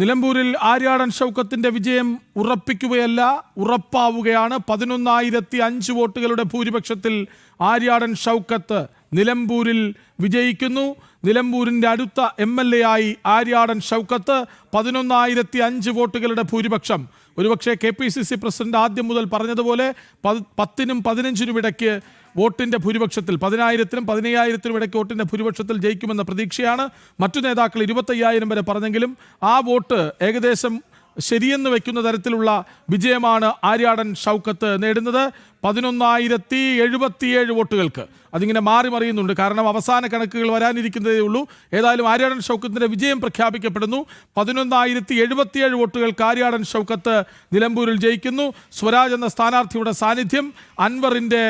നിലമ്പൂരിൽ ആര്യാടൻ ഷൗക്കത്തിന്റെ വിജയം ഉറപ്പിക്കുകയല്ല, ഉറപ്പാവുകയാണ്. 11,005 വോട്ടുകളുടെ ഭൂരിപക്ഷത്തിൽ ആര്യാടൻ ഷൗക്കത്ത് നിലമ്പൂരിൽ വിജയിക്കുന്നു. നിലമ്പൂരിന്റെ അടുത്ത MLA ആയി ആര്യാടൻ ഷൗക്കത്ത്. 11,005 വോട്ടുകളുടെ ഭൂരിപക്ഷം. ഒരുപക്ഷെ KPCC പ്രസിഡന്റ് ആദ്യം മുതൽ പറഞ്ഞതുപോലെ 10-നും 15-നും ഇടയ്ക്ക് വോട്ടിന്റെ ഭൂരിപക്ഷത്തിൽ, 10,000-നും 15,000-നും ഇടയ്ക്ക് വോട്ടിന്റെ ഭൂരിപക്ഷത്തിൽ ജയിക്കുമെന്ന പ്രതീക്ഷയാണ്. മറ്റു നേതാക്കൾ 25,000 വരെ പറഞ്ഞെങ്കിലും ആ വോട്ട് ഏകദേശം ശരിയെന്ന് വയ്ക്കുന്ന തരത്തിലുള്ള വിജയമാണ് ആര്യാടൻ ഷൗക്കത്ത് നേടുന്നത്. 11,077 വോട്ടുകൾക്ക്. അതിങ്ങനെ മാറി മറിയുന്നുണ്ട്, കാരണം അവസാന കണക്കുകൾ വരാനിരിക്കുന്നതേ ഉള്ളൂ. ഏതായാലും ആര്യാടൻ ഷൗക്കത്തിന്റെ വിജയം പ്രഖ്യാപിക്കപ്പെടുന്നു. 11,077 വോട്ടുകൾക്ക് ആര്യാടൻ ഷൗക്കത്ത് നിലമ്പൂരിൽ ജയിക്കുന്നു. സ്വരാജ് എന്ന സ്ഥാനാർത്ഥിയുടെ സാന്നിധ്യം, അൻവറിന്റെ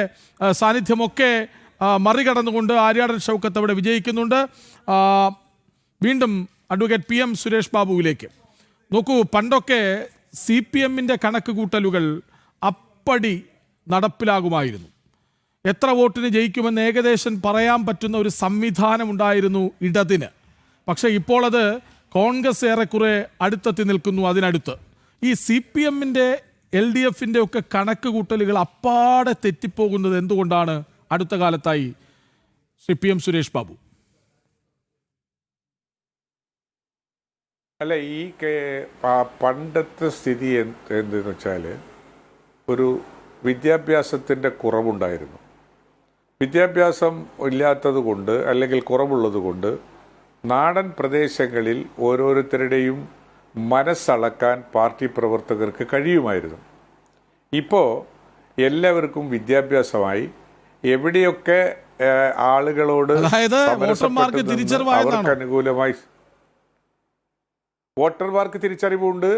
സാന്നിധ്യമൊക്കെ മറികടന്നുകൊണ്ട് ആര്യാടൻ ഷൗക്കത്ത് അവിടെ വിജയിക്കുന്നുണ്ട്. വീണ്ടും അഡ്വക്കേറ്റ് PM സുരേഷ് ബാബുവിലേക്ക് നോക്കൂ. പണ്ടൊക്കെ CPM-ന്റെ കണക്ക് കൂട്ടലുകൾ അപ്പടി നടപ്പിലാകുമായിരുന്നു. എത്ര വോട്ടിന് ജയിക്കുമെന്ന് ഏകദേശം പറയാൻ പറ്റുന്ന ഒരു സംവിധാനം ഉണ്ടായിരുന്നു ഇടതിന്. പക്ഷേ ഇപ്പോൾ അത് കോൺഗ്രസ് ഏറെക്കുറെ അടുത്തെത്തി നിൽക്കുന്നു. അതിനടുത്ത് ഈ CPM-ന്റെ LDF-ന്റെ ഒക്കെ കണക്ക് കൂട്ടലുകൾ അപ്പാടെ തെറ്റിപ്പോകുന്നത് എന്തുകൊണ്ടാണ് അടുത്ത കാലത്തായി? ശ്രീ PM സുരേഷ് ബാബു. അല്ല, ഈ പണ്ടത്തെ സ്ഥിതി എന്തെന്ന് വെച്ചാൽ ഒരു വിദ്യാഭ്യാസത്തിൻ്റെ കുറവുണ്ടായിരുന്നു. വിദ്യാഭ്യാസം ഇല്ലാത്തത് കൊണ്ട് അല്ലെങ്കിൽ കുറവുള്ളത് കൊണ്ട് നാടൻ പ്രദേശങ്ങളിൽ ഓരോരുത്തരുടെയും മനസ്സളക്കാൻ പാർട്ടി പ്രവർത്തകർക്ക് കഴിയുമായിരുന്നു. ഇപ്പോൾ എല്ലാവർക്കും വിദ്യാഭ്യാസമായി എവിടെയൊക്കെ ആളുകളോട് അവർക്ക് അനുകൂലമായി വോട്ടർമാർക്ക് തിരിച്ചറിവുണ്ട്.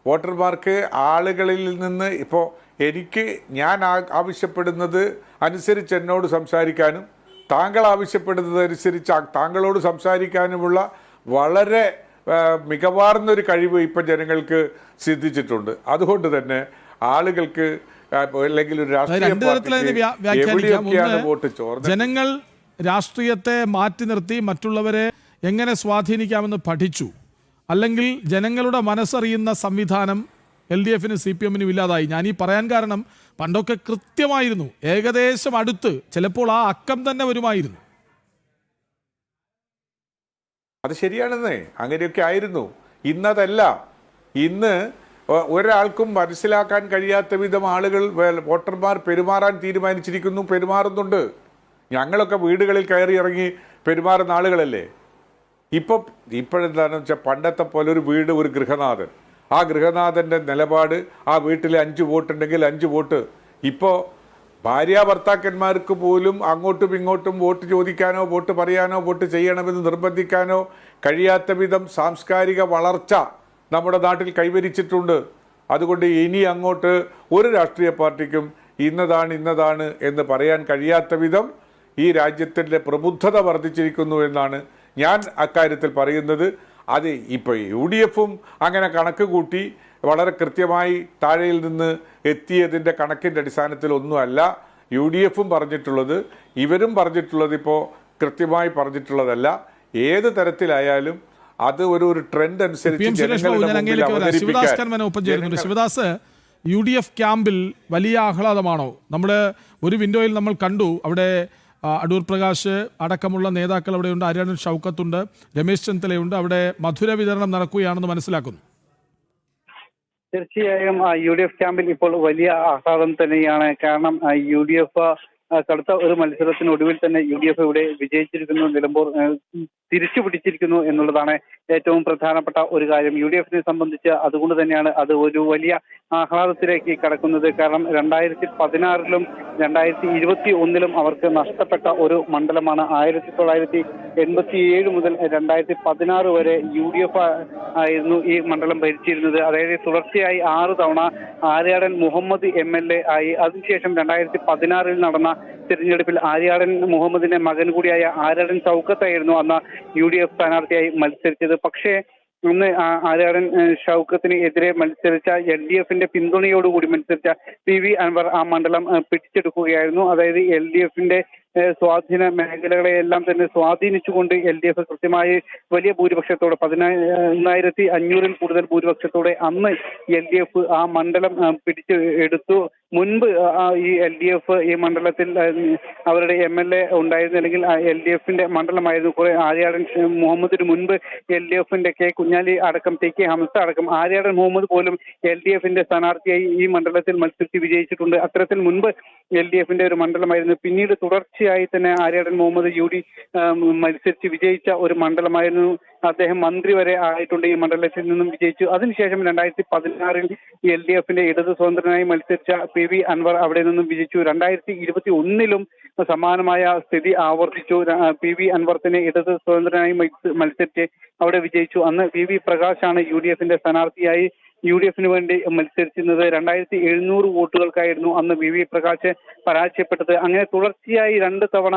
വോട്ടർമാർക്ക് ആളുകളിൽ നിന്ന് ഇപ്പോൾ ഞാൻ ആവശ്യപ്പെടുന്നത് അനുസരിച്ച് എന്നോട് സംസാരിക്കാനും താങ്കൾ ആവശ്യപ്പെടുന്നത് അനുസരിച്ച് താങ്കളോട് സംസാരിക്കാനുമുള്ള വളരെ മികവാർന്നൊരു കഴിവ് ഇപ്പം ജനങ്ങൾക്ക് സിദ്ധിച്ചിട്ടുണ്ട്. അതുകൊണ്ട് തന്നെ ആളുകൾക്ക് അല്ലെങ്കിൽ ഒരു രാഷ്ട്രീയ വോട്ട് ചോർന്നത്, ജനങ്ങൾ രാഷ്ട്രീയത്തെ മാറ്റി നിർത്തി മറ്റുള്ളവരെ എങ്ങനെ സ്വാധീനിക്കാമെന്ന് പഠിച്ചു. അല്ലെങ്കിൽ ജനങ്ങളുടെ മനസ്സറിയുന്ന സംവിധാനം LDF-നും CPM-നും ഇല്ലാതായി. ഞാനീ പറയാൻ കാരണം പണ്ടൊക്കെ കൃത്യമായിരുന്നു, ഏകദേശം അടുത്ത്, ചിലപ്പോൾ ആ അക്കം തന്നെ വരുമായിരുന്നു. അത് ശരിയാണെന്നേ, അങ്ങനെയൊക്കെ ആയിരുന്നു. ഇന്നതല്ല. ഇന്ന് ഒരാൾക്കും മനസ്സിലാക്കാൻ കഴിയാത്ത വിധം ആളുകൾ വോട്ടർമാർ പെരുമാറാൻ തീരുമാനിച്ചിരിക്കുന്നു, പെരുമാറുന്നുണ്ട്. ഞങ്ങളൊക്കെ വീടുകളിൽ കയറി ഇറങ്ങി പെരുമാറുന്ന ആളുകളല്ലേ. ഇപ്പോഴെന്താണെന്ന് വെച്ചാൽ പണ്ടത്തെ പോലെ ഒരു വീട്, ഒരു ഗൃഹനാഥൻ, ആ ഗൃഹനാഥൻ്റെ നിലപാട്, ആ വീട്ടിൽ 5 വോട്ടുണ്ടെങ്കിൽ 5 വോട്ട്. ഇപ്പോൾ ഭാര്യ ഭർത്താക്കന്മാർക്ക് പോലും അങ്ങോട്ടും ഇങ്ങോട്ടും വോട്ട് ചോദിക്കാനോ വോട്ട് പറയാനോ വോട്ട് ചെയ്യണമെന്ന് നിർബന്ധിക്കാനോ കഴിയാത്ത വിധം സാംസ്കാരിക വളർച്ച നമ്മുടെ നാട്ടിൽ കൈവരിച്ചിട്ടുണ്ട്. അതുകൊണ്ട് ഇനി അങ്ങോട്ട് ഒരു രാഷ്ട്രീയ പാർട്ടിക്കും ഇന്നതാണ് എന്ന് പറയാൻ കഴിയാത്ത വിധം ഈ രാജ്യത്തിൻ്റെ പ്രബുദ്ധത വർദ്ധിച്ചിരിക്കുന്നു എന്നാണ് ഞാൻ അക്കാര്യത്തിൽ പറയുന്നത്. അത് ഇപ്പോൾ UDF-ഉം അങ്ങനെ കണക്ക് കൂട്ടി വളരെ കൃത്യമായി താഴെയിൽ നിന്ന് എത്തിയതിൻ്റെ കണക്കിൻ്റെ അടിസ്ഥാനത്തിൽ ഒന്നുമല്ല UDF-ഉം പറഞ്ഞിട്ടുള്ളത്, ഇവരും പറഞ്ഞിട്ടുള്ളത് ഇപ്പോൾ കൃത്യമായി പറഞ്ഞിട്ടുള്ളതല്ല. ഏത് തരത്തിലായാലും അത് ഒരു ട്രെൻഡ് അനുസരിച്ച് ശിവദാസ്, UDF ക്യാമ്പിൽ വലിയ ആഹ്ലാദമാണോ? നമ്മൾ ഒരു വിൻഡോയിൽ നമ്മൾ കണ്ടു, അവിടെ അടൂർ പ്രകാശ് അടക്കമുള്ള നേതാക്കൾ അവിടെയുണ്ട്, ആര്യാടൻ ഷൗക്കത്തുണ്ട്, രമേശ് ചെന്നിത്തലയുണ്ട്. അവിടെ മധുര വിതരണം നടക്കുകയാണെന്ന് മനസ്സിലാക്കുന്നു. തീർച്ചയായും UDF ക്യാമ്പിൽ ഇപ്പോൾ വലിയ ആഹ്ലാദം തന്നെയാണ്. കാരണം UDF കടുത്ത ഒരു മത്സരത്തിനൊടുവിൽ തന്നെ UDF ഇവിടെ വിജയിച്ചിരിക്കുന്നു, നിലമ്പൂർ തിരിച്ചു പിടിച്ചിരിക്കുന്നു എന്നുള്ളതാണ് ഏറ്റവും പ്രധാനപ്പെട്ട ഒരു കാര്യം. UDF-നെ സംബന്ധിച്ച് അതുകൊണ്ട് തന്നെയാണ് അത് ഒരു വലിയ ആഹ്ലാദത്തിലേക്ക് കടക്കുന്നത്. കാരണം 2016-ലും 2021-ലും അവർക്ക് നഷ്ടപ്പെട്ട ഒരു മണ്ഡലമാണ്. 1987 മുതൽ 2016 വരെ UDF ആയിരുന്നു ഈ മണ്ഡലം ഭരിച്ചിരുന്നത്. അതായത് തുടർച്ചയായി 6 തവണ ആര്യാടൻ മുഹമ്മദ് MLA ആയി. അതിനുശേഷം 2016-ൽ നടന്ന തിരഞ്ഞെടുപ്പിൽ ആര്യാടൻ മുഹമ്മദിന്റെ മകൻ കൂടിയായ ആര്യാടൻ ഷൗക്കത്തായിരുന്നു അന്ന് UDF സ്ഥാനാർത്ഥിയായി മത്സരിച്ചത്. പക്ഷേ അന്ന് ആര്യാടൻ ഷൗക്കത്തിന് എതിരെ മത്സരിച്ച LDF-ന്റെ പിന്തുണയോടുകൂടി മത്സരിച്ച PV അൻവർ ആ മണ്ഡലം പിടിച്ചെടുക്കുകയായിരുന്നു. അതായത് LDF-ന്റെ സ്വാധീന മേഖലകളെയെല്ലാം തന്നെ സ്വാധീനിച്ചുകൊണ്ട് LDF കൃത്യമായി വലിയ ഭൂരിപക്ഷത്തോടെ 11,500-ൽ കൂടുതൽ ഭൂരിപക്ഷത്തോടെ അന്ന് LDF ആ മണ്ഡലം പിടിച്ച് എടുത്തു. മുൻപ് ഈ LDF ഈ മണ്ഡലത്തിൽ അവരുടെ MLA ഉണ്ടായിരുന്നു, അല്ലെങ്കിൽ LDF-ന്റെ മണ്ഡലമായിരുന്നു. കുറെ ആര്യാടൻ മുഹമ്മദിന് മുൻപ് LDF-ന്റെ K കുഞ്ഞാലി അടക്കം TK ഹംസ അടക്കം ആര്യാടൻ മുഹമ്മദ് പോലും LDF-ന്റെ സ്ഥാനാർത്ഥിയായി ഈ മണ്ഡലത്തിൽ മത്സരിച്ച് വിജയിച്ചിട്ടുണ്ട്. അത്തരത്തിൽ മുൻപ് LDF-ന്റെ ഒരു മണ്ഡലമായിരുന്നു. പിന്നീട് തുടർച്ചയായി തന്നെ ആര്യാടൻ മുഹമ്മദ് UD മത്സരിച്ച് വിജയിച്ച ഒരു മണ്ഡലമായിരുന്നു. അദ്ദേഹം മന്ത്രി വരെ ആയിട്ടുണ്ട്, ഈ മണ്ഡലത്തിൽ നിന്നും വിജയിച്ചു. അതിനുശേഷം 2016-ൽ LDF-ന്റെ ഇടത് സ്വതന്ത്രനായി മത്സരിച്ച PV അൻവർ അവിടെ നിന്നും വിജയിച്ചു. 2021-ലും സമാനമായ സ്ഥിതി ആവർത്തിച്ചു. PV അൻവർ തന്നെ ഇടത് സ്വതന്ത്രനായി മത്സരിച്ച് അവിടെ വിജയിച്ചു. അന്ന് VV പ്രകാശാണ് UDF-ന്റെ സ്ഥാനാർത്ഥിയായി UDF-ന് വേണ്ടി മത്സരിച്ചിരുന്നത്. 2700 വോട്ടുകൾക്കായിരുന്നു അന്ന് VV പ്രകാശ് പരാജയപ്പെട്ടത്. അങ്ങനെ തുടർച്ചയായി 2 തവണ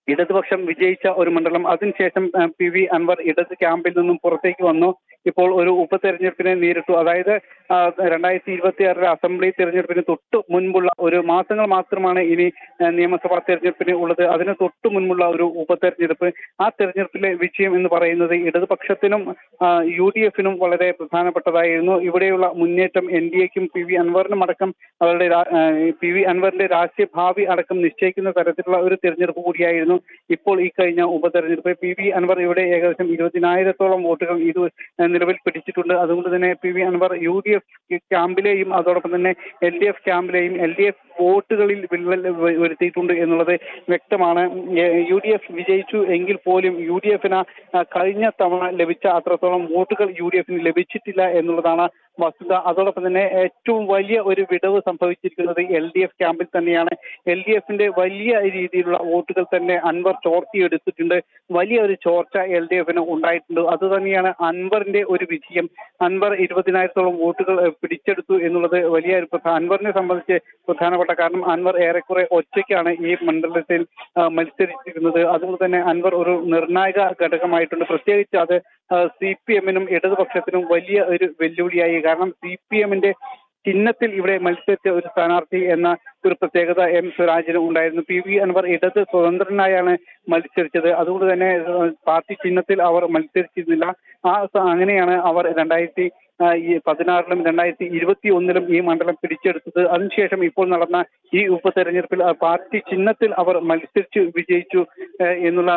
ഇടതുപക്ഷം വിജയിച്ച ഒരു മണ്ഡലം. അതിനുശേഷം PV അൻവർ ഇടത് ക്യാമ്പിൽ നിന്നും പുറത്തേക്ക് വന്നു. ഇപ്പോൾ ഒരു ഉപതെരഞ്ഞെടുപ്പിനെ നേരിട്ടു. അതായത് 2026 അസംബ്ലി തെരഞ്ഞെടുപ്പിന് തൊട്ട് മുൻപുള്ള ഒരു മാസങ്ങൾ മാത്രമാണ് ഇനി നിയമസഭാ തെരഞ്ഞെടുപ്പിന് ഉള്ളത്. അതിന് തൊട്ട് മുൻപുള്ള ഒരു ഉപതെരഞ്ഞെടുപ്പ്. ആ തെരഞ്ഞെടുപ്പിലെ വിജയം എന്ന് പറയുന്നത് ഇടതുപക്ഷത്തിനും UDF-നും വളരെ പ്രധാനപ്പെട്ടതായിരുന്നു. ഇവിടെയുള്ള മുന്നേറ്റം NDAക്കും PV അൻവറിനും അടക്കം അവരുടെ PV അൻവറിന്റെ രാഷ്ട്രീയ ഭാവി അടക്കം നിശ്ചയിക്കുന്ന തരത്തിലുള്ള ഒരു തെരഞ്ഞെടുപ്പ് കൂടിയായിരുന്നു ഇപ്പോൾ ഈ കഴിഞ്ഞ ഉപതെരഞ്ഞെടുപ്പ്. PV അൻവർ ഇവിടെ ഏകദേശം 20,000-ഓളം വോട്ടുകൾ ഇത് നിലവിൽ പിടിച്ചിട്ടുണ്ട്. അതുകൊണ്ട് തന്നെ PV അൻവർ UDF ക്യാമ്പിലെയും അതോടൊപ്പം തന്നെ LDF ക്യാമ്പിലെയും LDF വോട്ടുകളിൽ വിള്ളൽ വരുത്തിയിട്ടുണ്ട് എന്നുള്ളത് വ്യക്തമാണ്. UDF വിജയിച്ചു എങ്കിൽ പോലും UDF-ന് കഴിഞ്ഞ തവണ ലഭിച്ച അത്രത്തോളം വോട്ടുകൾ UDF-ന് ലഭിച്ചിട്ടില്ല എന്നുള്ളതാണ് വസ്തുത. അതോടൊപ്പം തന്നെ ഏറ്റവും വലിയ ഒരു വിടവ് സംഭവിച്ചിരിക്കുന്നത് LDF ക്യാമ്പിൽ തന്നെയാണ്. LDF-ന്റെ വലിയ രീതിയിലുള്ള വോട്ടുകൾ തന്നെ അൻവർ ചോർത്തിയെടുത്തിട്ടുണ്ട്. വലിയ ഒരു ചോർച്ച LDF-ന് ഉണ്ടായിട്ടുണ്ട്. അത് തന്നെയാണ് അൻവറിന്റെ ഒരു വിജയം. അൻവർ 20,000-ഓളം വോട്ടുകൾ പിടിച്ചെടുത്തു എന്നുള്ളത് വലിയ ഒരു അൻവറിനെ സംബന്ധിച്ച് പ്രധാനപ്പെട്ട കാരണം അൻവർ ഏറെക്കുറെ ഒറ്റയ്ക്കാണ് ഈ മണ്ഡലത്തിൽ മത്സരിച്ചിരുന്നത്. അതുകൊണ്ട് തന്നെ അൻവർ ഒരു നിർണായക ഘടകമായിട്ടുണ്ട്. പ്രത്യേകിച്ച് അത് CPM-നും ഇടതുപക്ഷത്തിനും വലിയ ഒരു വെല്ലുവിളിയായി. കാരണം CPM-ന്റെ ചിഹ്നത്തിൽ ഇവിടെ മത്സരിച്ച ഒരു സ്ഥാനാർത്ഥി എന്ന ഒരു പ്രത്യേകത M സ്വരാജിന് ഉണ്ടായിരുന്നു. PV അൻവർ ഇടത് സ്വതന്ത്രനായാണ് മത്സരിച്ചത്. അതുകൊണ്ട് തന്നെ പാർട്ടി ചിഹ്നത്തിൽ അവർ മത്സരിച്ചിരുന്നില്ല. അങ്ങനെയാണ് അവർ 2016-ലും 2021-ലും ഈ മണ്ഡലം പിടിച്ചെടുത്തത്. അതിനുശേഷം ഇപ്പോൾ നടന്ന ഈ ഉപതെരഞ്ഞെടുപ്പിൽ പാർട്ടി ചിഹ്നത്തിൽ അവർ മത്സരിച്ച് വിജയിച്ചു എന്നുള്ള